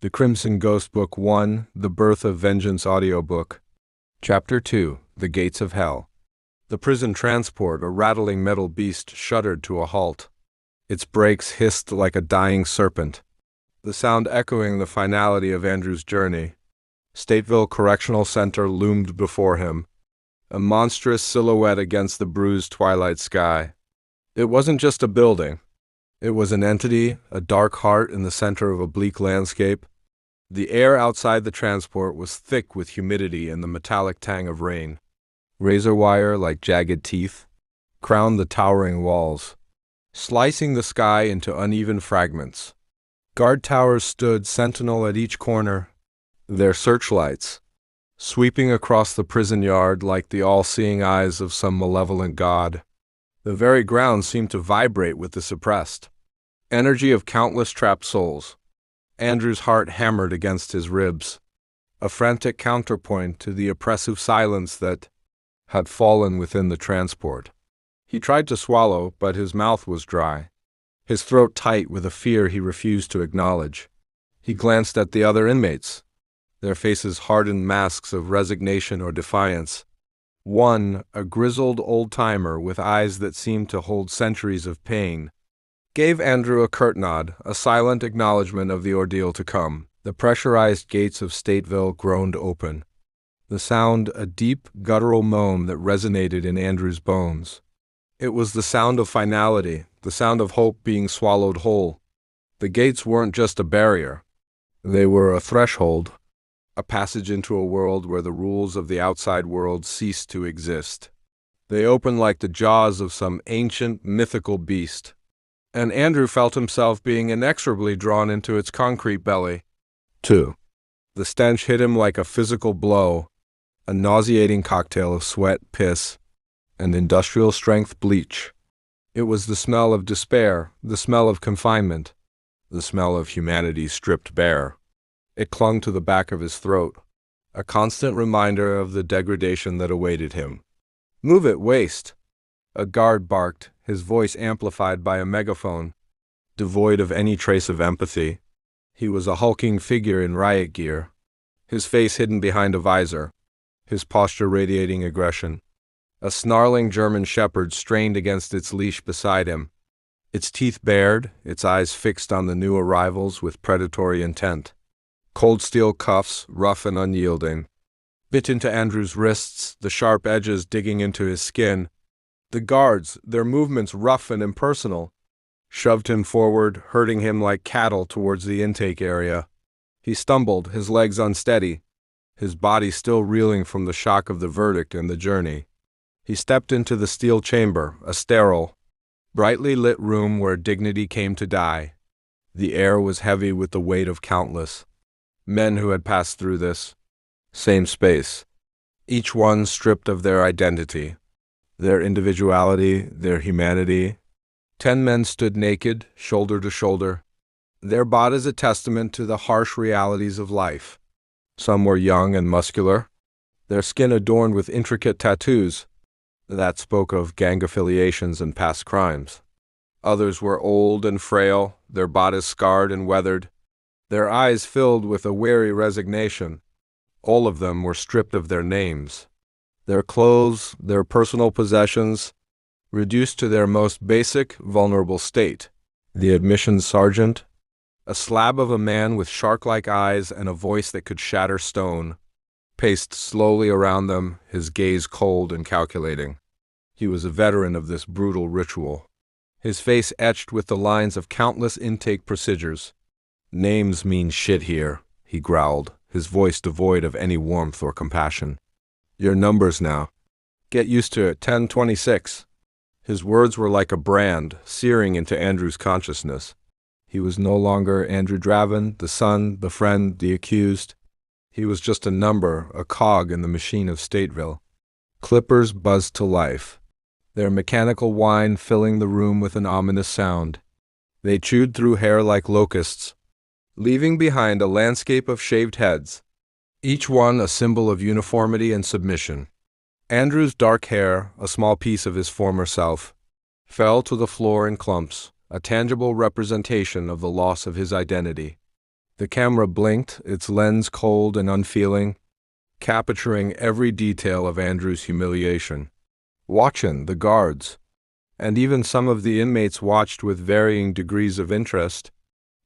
The Crimson Ghost Book 1, The Birth of Vengeance Audiobook. Chapter 2, The Gates of Hell. The prison transport, a rattling metal beast, shuddered to a halt. Its brakes hissed like a dying serpent, the sound echoing the finality of Andrew's journey. Stateville Correctional Center loomed before him, a monstrous silhouette against the bruised twilight sky. It wasn't just a building. It was an entity, a dark heart in the center of a bleak landscape. The air outside the transport was thick with humidity and the metallic tang of rain. Razor wire, like jagged teeth, crowned the towering walls, slicing the sky into uneven fragments. Guard towers stood sentinel at each corner, their searchlights sweeping across the prison yard like the all-seeing eyes of some malevolent god. The very ground seemed to vibrate with the suppressed energy of countless trapped souls. Andrew's heart hammered against his ribs, a frantic counterpoint to the oppressive silence that had fallen within the transport. He tried to swallow, but his mouth was dry, his throat tight with a fear he refused to acknowledge. He glanced at the other inmates, their faces hardened masks of resignation or defiance. One, a grizzled old-timer with eyes that seemed to hold centuries of pain, gave Andrew a curt nod, a silent acknowledgement of the ordeal to come. The pressurized gates of Stateville groaned open, the sound a deep, guttural moan that resonated in Andrew's bones. It was the sound of finality, the sound of hope being swallowed whole. The gates weren't just a barrier. They were a threshold, a passage into a world where the rules of the outside world ceased to exist. They opened like the jaws of some ancient, mythical beast, and Andrew felt himself being inexorably drawn into its concrete belly. 2. The stench hit him like a physical blow, a nauseating cocktail of sweat, piss, and industrial-strength bleach. It was the smell of despair, the smell of confinement, the smell of humanity stripped bare. It clung to the back of his throat, a constant reminder of the degradation that awaited him. "Move it, waste!" A guard barked, his voice amplified by a megaphone, devoid of any trace of empathy. He was a hulking figure in riot gear, his face hidden behind a visor, his posture radiating aggression. A snarling German shepherd strained against its leash beside him, its teeth bared, its eyes fixed on the new arrivals with predatory intent. Cold steel cuffs, rough and unyielding, bit into Andrew's wrists, the sharp edges digging into his skin. The guards, their movements rough and impersonal, shoved him forward, herding him like cattle towards the intake area. He stumbled, his legs unsteady, his body still reeling from the shock of the verdict and the journey. He stepped into the steel chamber, a sterile, brightly lit room where dignity came to die. The air was heavy with the weight of countless men who had passed through this same space, each one stripped of their identity, their individuality, their humanity. 10 men stood naked, shoulder to shoulder, their bodies a testament to the harsh realities of life. Some were young and muscular, their skin adorned with intricate tattoos that spoke of gang affiliations and past crimes. Others were old and frail, their bodies scarred and weathered, their eyes filled with a weary resignation. All of them were stripped of their names, their clothes, their personal possessions, reduced to their most basic, vulnerable state. The admissions sergeant, a slab of a man with shark-like eyes and a voice that could shatter stone, paced slowly around them, his gaze cold and calculating. He was a veteran of this brutal ritual, his face etched with the lines of countless intake procedures. "Names mean shit here," he growled, his voice devoid of any warmth or compassion. "Your numbers now. Get used to it, 1026. His words were like a brand, searing into Andrew's consciousness. He was no longer Andrew Draven, the son, the friend, the accused. He was just a number, a cog in the machine of Stateville. Clippers buzzed to life, their mechanical whine filling the room with an ominous sound. They chewed through hair like locusts, leaving behind a landscape of shaved heads, each one a symbol of uniformity and submission. Andrew's dark hair, a small piece of his former self, fell to the floor in clumps, a tangible representation of the loss of his identity. The camera blinked, its lens cold and unfeeling, capturing every detail of Andrew's humiliation. Watching the guards, and even some of the inmates watched with varying degrees of interest,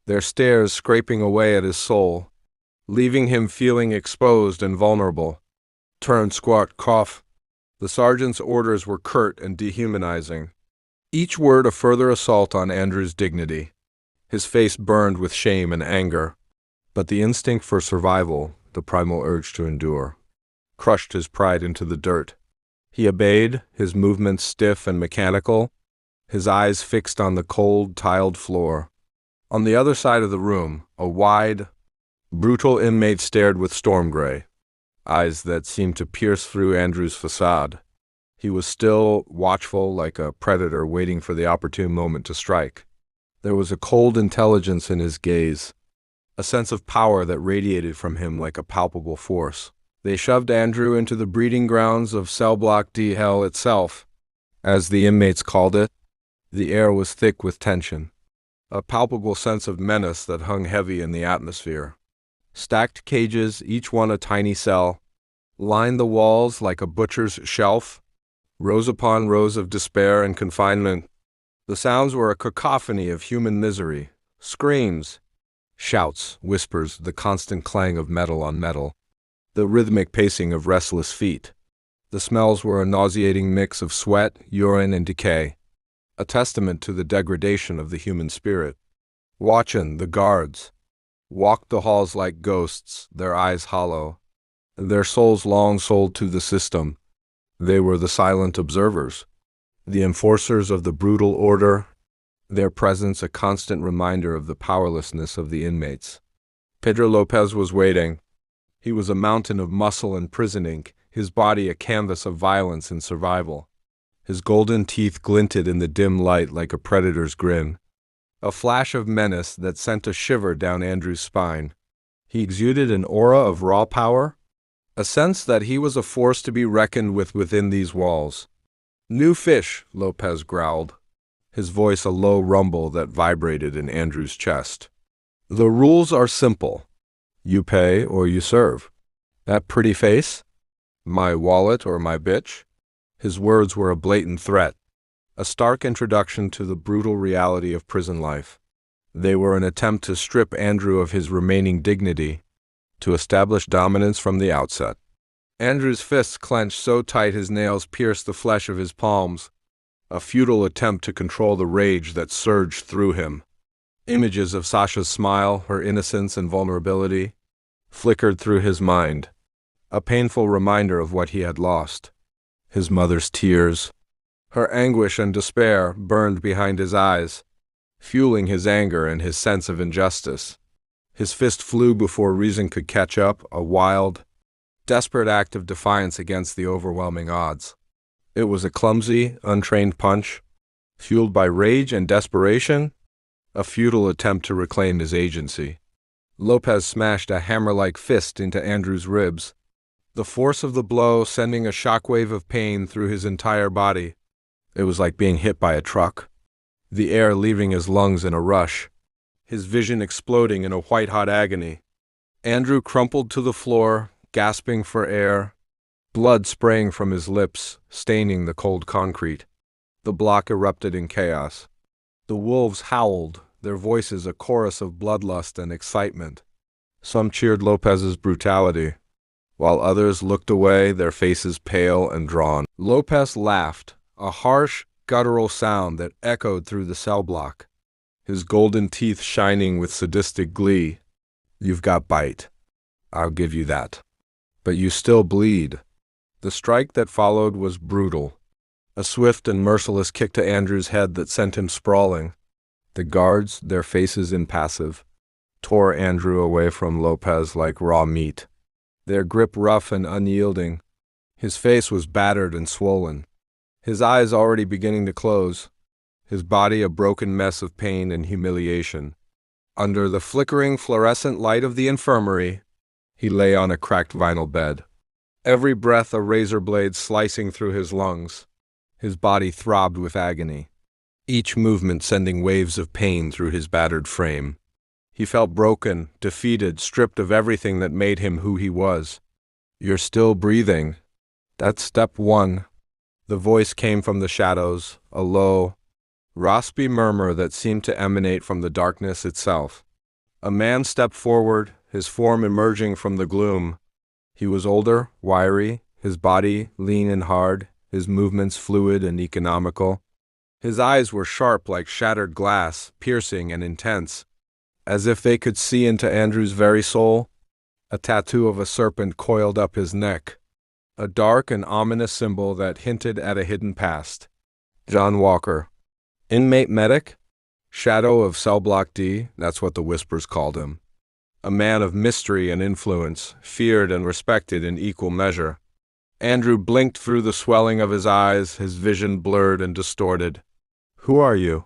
their stares scraping away at his soul, leaving him feeling exposed and vulnerable. Turn, squat, cough. The sergeant's orders were curt and dehumanizing, each word a further assault on Andrew's dignity. His face burned with shame and anger, but the instinct for survival, the primal urge to endure, crushed his pride into the dirt. He obeyed, his movements stiff and mechanical, his eyes fixed on the cold, tiled floor. On the other side of the room, a wide, brutal inmate stared with storm gray eyes that seemed to pierce through Andrew's facade. He was still watchful, like a predator waiting for the opportune moment to strike. There was a cold intelligence in his gaze, a sense of power that radiated from him like a palpable force. They shoved Andrew into the breeding grounds of Cell Block D Hell itself, as the inmates called it. The air was thick with tension, a palpable sense of menace that hung heavy in the atmosphere. Stacked cages, each one a tiny cell, lined the walls like a butcher's shelf, rows upon rows of despair and confinement. The sounds were a cacophony of human misery, screams, shouts, whispers, the constant clang of metal on metal, the rhythmic pacing of restless feet. The smells were a nauseating mix of sweat, urine, and decay, a testament to the degradation of the human spirit. Watching, the guards walked the halls like ghosts, their eyes hollow, their souls long sold to the system. They were the silent observers, the enforcers of the brutal order, their presence a constant reminder of the powerlessness of the inmates. Pedro Lopez was waiting. He was a mountain of muscle and prison ink, his body a canvas of violence and survival. His golden teeth glinted in the dim light like a predator's grin, a flash of menace that sent a shiver down Andrew's spine. He exuded an aura of raw power, a sense that he was a force to be reckoned with within these walls. "New fish," Lopez growled, his voice a low rumble that vibrated in Andrew's chest. "The rules are simple. You pay or you serve. That pretty face? My wallet or my bitch?" His words were a blatant threat, a stark introduction to the brutal reality of prison life. They were an attempt to strip Andrew of his remaining dignity, to establish dominance from the outset. Andrew's fists clenched so tight his nails pierced the flesh of his palms, a futile attempt to control the rage that surged through him. Images of Sasha's smile, her innocence and vulnerability, flickered through his mind, a painful reminder of what he had lost. His mother's tears, her anguish and despair burned behind his eyes, fueling his anger and his sense of injustice. His fist flew before reason could catch up, a wild, desperate act of defiance against the overwhelming odds. It was a clumsy, untrained punch, fueled by rage and desperation, a futile attempt to reclaim his agency. Lopez smashed a hammer-like fist into Andrew's ribs, the force of the blow sending a shockwave of pain through his entire body. It was like being hit by a truck, the air leaving his lungs in a rush, his vision exploding in a white-hot agony. Andrew crumpled to the floor, gasping for air, blood spraying from his lips, staining the cold concrete. The block erupted in chaos. The wolves howled, their voices a chorus of bloodlust and excitement. Some cheered Lopez's brutality, while others looked away, their faces pale and drawn. Lopez laughed, a harsh, guttural sound that echoed through the cell block, his golden teeth shining with sadistic glee. "You've got bite. I'll give you that. But you still bleed." The strike that followed was brutal, a swift and merciless kick to Andrew's head that sent him sprawling. The guards, their faces impassive, tore Andrew away from Lopez like raw meat, their grip rough and unyielding. His face was battered and swollen, his eyes already beginning to close, his body a broken mess of pain and humiliation. Under the flickering fluorescent light of the infirmary, he lay on a cracked vinyl bed, every breath a razor blade slicing through his lungs. His body throbbed with agony, each movement sending waves of pain through his battered frame. He felt broken, defeated, stripped of everything that made him who he was. "You're still breathing. That's step one." The voice came from the shadows, a low, raspy murmur that seemed to emanate from the darkness itself. A man stepped forward, his form emerging from the gloom. He was older, wiry, his body lean and hard, his movements fluid and economical. His eyes were sharp like shattered glass, piercing and intense, as if they could see into Andrew's very soul. A tattoo of a serpent coiled up his neck, a dark and ominous symbol that hinted at a hidden past. John Walker. Inmate medic? Shadow of Cell Block D, that's what the whispers called him. A man of mystery and influence, feared and respected in equal measure. Andrew blinked through the swelling of his eyes, his vision blurred and distorted. "Who are you?"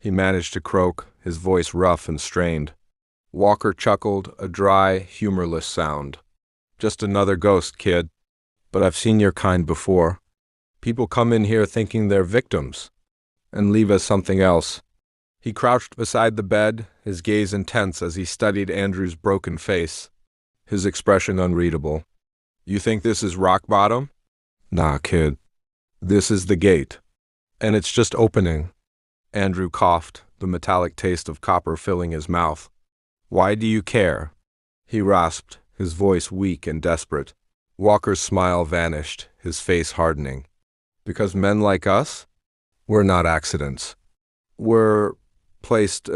he managed to croak, his voice rough and strained. Walker chuckled, a dry, humorless sound. "Just another ghost, kid. But I've seen your kind before. People come in here thinking they're victims, and leave as something else." He crouched beside the bed, his gaze intense as he studied Andrew's broken face, his expression unreadable. "You think this is rock bottom?" "Nah, kid. This is the gate. And it's just opening." Andrew coughed, the metallic taste of copper filling his mouth. "Why do you care?" he rasped, his voice weak and desperate. Walker's smile vanished, his face hardening. "Because men like us? We're not accidents. We're placed,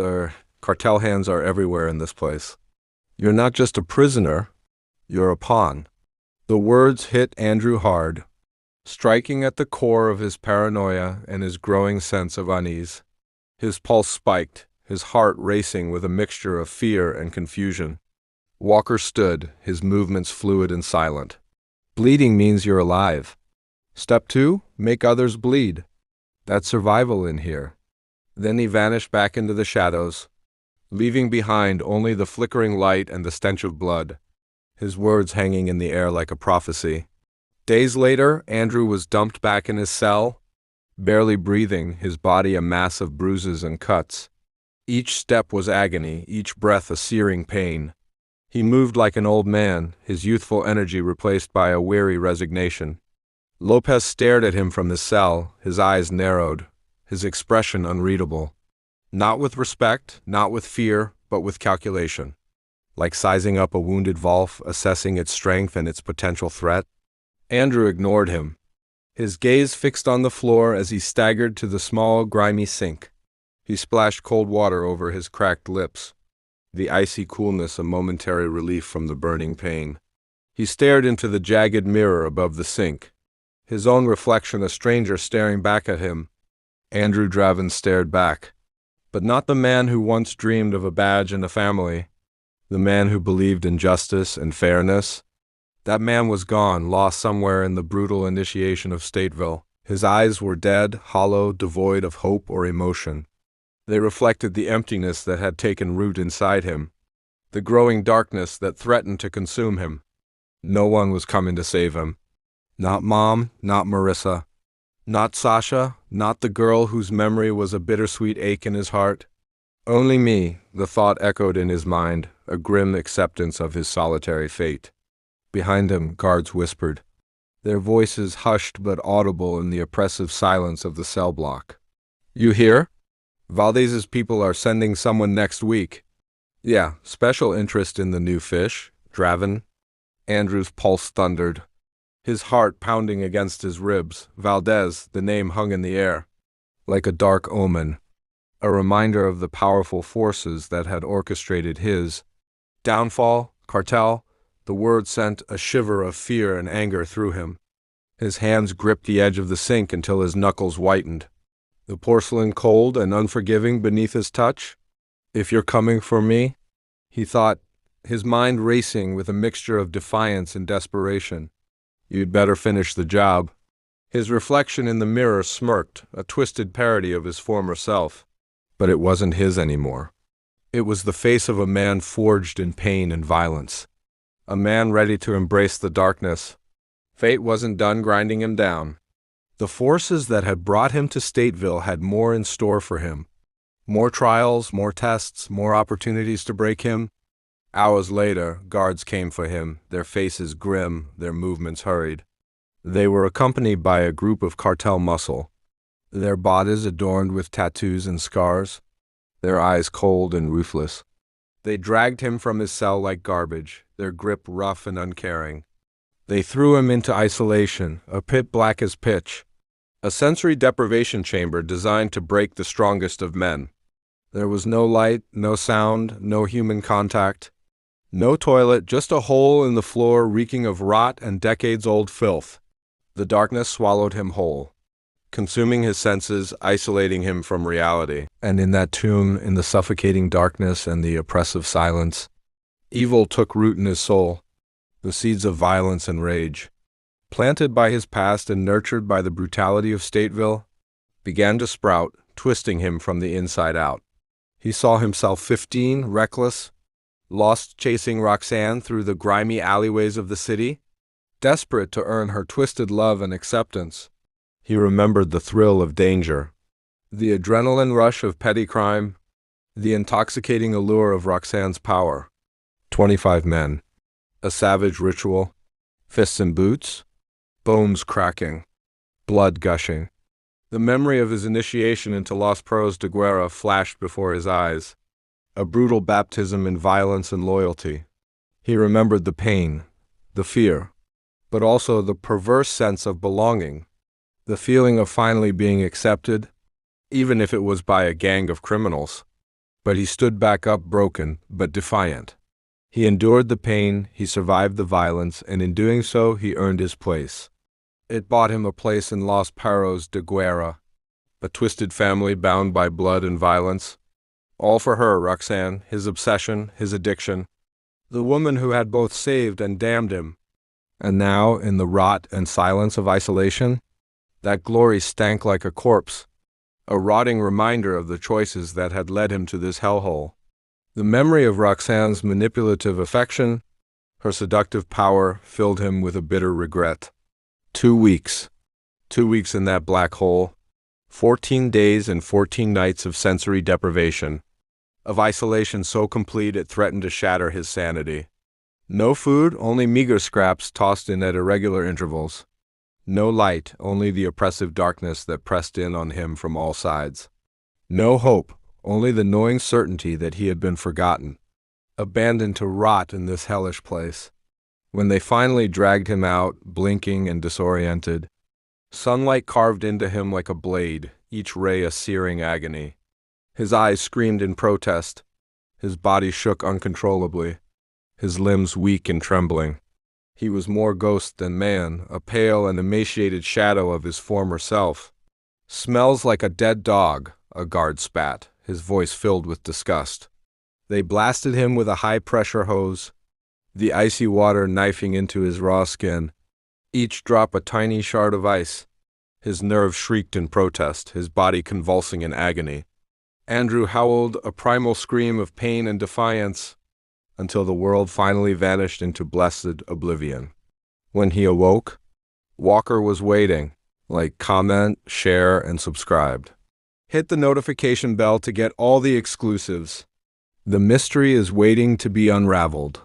cartel hands are everywhere in this place. You're not just a prisoner, you're a pawn." The words hit Andrew hard, striking at the core of his paranoia and his growing sense of unease. His pulse spiked, his heart racing with a mixture of fear and confusion. Walker stood, his movements fluid and silent. "Bleeding means you're alive. Step 2, make others bleed. That's survival in here." Then he vanished back into the shadows, leaving behind only the flickering light and the stench of blood, his words hanging in the air like a prophecy. Days later, Andrew was dumped back in his cell, barely breathing, his body a mass of bruises and cuts. Each step was agony, each breath a searing pain. He moved like an old man, his youthful energy replaced by a weary resignation. Lopez stared at him from his cell, his eyes narrowed, his expression unreadable. Not with respect, not with fear, but with calculation. Like sizing up a wounded Volf, assessing its strength and its potential threat. Andrew ignored him, his gaze fixed on the floor as he staggered to the small, grimy sink. He splashed cold water over his cracked lips, the icy coolness a momentary relief from the burning pain. He stared into the jagged mirror above the sink, his own reflection a stranger staring back at him. Andrew Draven stared back, but not the man who once dreamed of a badge and a family, the man who believed in justice and fairness. That man was gone, lost somewhere in the brutal initiation of Stateville. His eyes were dead, hollow, devoid of hope or emotion. They reflected the emptiness that had taken root inside him, the growing darkness that threatened to consume him. No one was coming to save him. Not Mom, not Marissa. Not Sasha, not the girl whose memory was a bittersweet ache in his heart. Only me, the thought echoed in his mind, a grim acceptance of his solitary fate. Behind him, guards whispered, their voices hushed but audible in the oppressive silence of the cell block. "You hear? Valdez's people are sending someone next week." "Yeah, special interest in the new fish, Draven." Andrew's pulse thundered, his heart pounding against his ribs. Valdez, the name hung in the air, like a dark omen, a reminder of the powerful forces that had orchestrated his downfall. Cartel. The word sent a shiver of fear and anger through him. His hands gripped the edge of the sink until his knuckles whitened, the porcelain cold and unforgiving beneath his touch. "If you're coming for me," he thought, his mind racing with a mixture of defiance and desperation, "you'd better finish the job." His reflection in the mirror smirked, a twisted parody of his former self. But it wasn't his anymore. It was the face of a man forged in pain and violence, a man ready to embrace the darkness. Fate wasn't done grinding him down. The forces that had brought him to Stateville had more in store for him. More trials, more tests, more opportunities to break him. Hours later, guards came for him, their faces grim, their movements hurried. They were accompanied by a group of cartel muscle, their bodies adorned with tattoos and scars, their eyes cold and ruthless. They dragged him from his cell like garbage, their grip rough and uncaring. They threw him into isolation, a pit black as pitch, a sensory deprivation chamber designed to break the strongest of men. There was no light, no sound, no human contact. No toilet, just a hole in the floor reeking of rot and decades-old filth. The darkness swallowed him whole, consuming his senses, isolating him from reality. And in that tomb, in the suffocating darkness and the oppressive silence, evil took root in his soul, the seeds of violence and rage, planted by his past and nurtured by the brutality of Stateville, began to sprout, twisting him from the inside out. He saw himself 15, reckless, lost chasing Roxanne through the grimy alleyways of the city, desperate to earn her twisted love and acceptance. He remembered the thrill of danger, the adrenaline rush of petty crime, the intoxicating allure of Roxanne's power. 25 men, a savage ritual, fists and boots, bones cracking, blood gushing. The memory of his initiation into Los Perros de Guerra flashed before his eyes. A brutal baptism in violence and loyalty. He remembered the pain, the fear, but also the perverse sense of belonging, the feeling of finally being accepted, even if it was by a gang of criminals. But he stood back up broken, but defiant. He endured the pain, he survived the violence, and in doing so, he earned his place. It bought him a place in Los Perros de Guerra, a twisted family bound by blood and violence. All for her, Roxanne, his obsession, his addiction, the woman who had both saved and damned him. And now, in the rot and silence of isolation, that glory stank like a corpse, a rotting reminder of the choices that had led him to this hellhole. The memory of Roxanne's manipulative affection, her seductive power, filled him with a bitter regret. 2 weeks. 2 weeks in that black hole. 14 days and 14 nights of sensory deprivation, of isolation so complete it threatened to shatter his sanity. No food, only meager scraps tossed in at irregular intervals. No light, only the oppressive darkness that pressed in on him from all sides. No hope, only the gnawing certainty that he had been forgotten, abandoned to rot in this hellish place. When they finally dragged him out, blinking and disoriented, sunlight carved into him like a blade, each ray a searing agony. His eyes screamed in protest. His body shook uncontrollably, his limbs weak and trembling. He was more ghost than man, a pale and emaciated shadow of his former self. "Smells like a dead dog," a guard spat, his voice filled with disgust. They blasted him with a high-pressure hose, the icy water knifing into his raw skin, each drop a tiny shard of ice. His nerves shrieked in protest, his body convulsing in agony. Andrew howled a primal scream of pain and defiance, until the world finally vanished into blessed oblivion. When he awoke, Walker was waiting. Like, comment, share, and subscribe. Hit the notification bell to get all the exclusives. The mystery is waiting to be unraveled.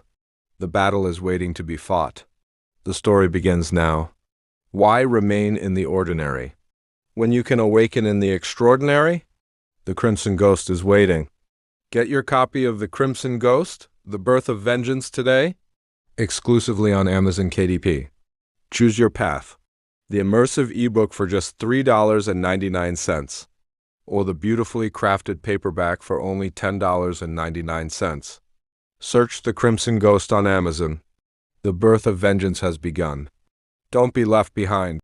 The battle is waiting to be fought. The story begins now. Why remain in the ordinary when you can awaken in the extraordinary? The Crimson Ghost is waiting. Get your copy of The Crimson Ghost, The Birth of Vengeance today, exclusively on Amazon KDP. Choose your path. The immersive ebook for just $3.99, or the beautifully crafted paperback for only $10.99. Search The Crimson Ghost on Amazon. The birth of vengeance has begun. Don't be left behind.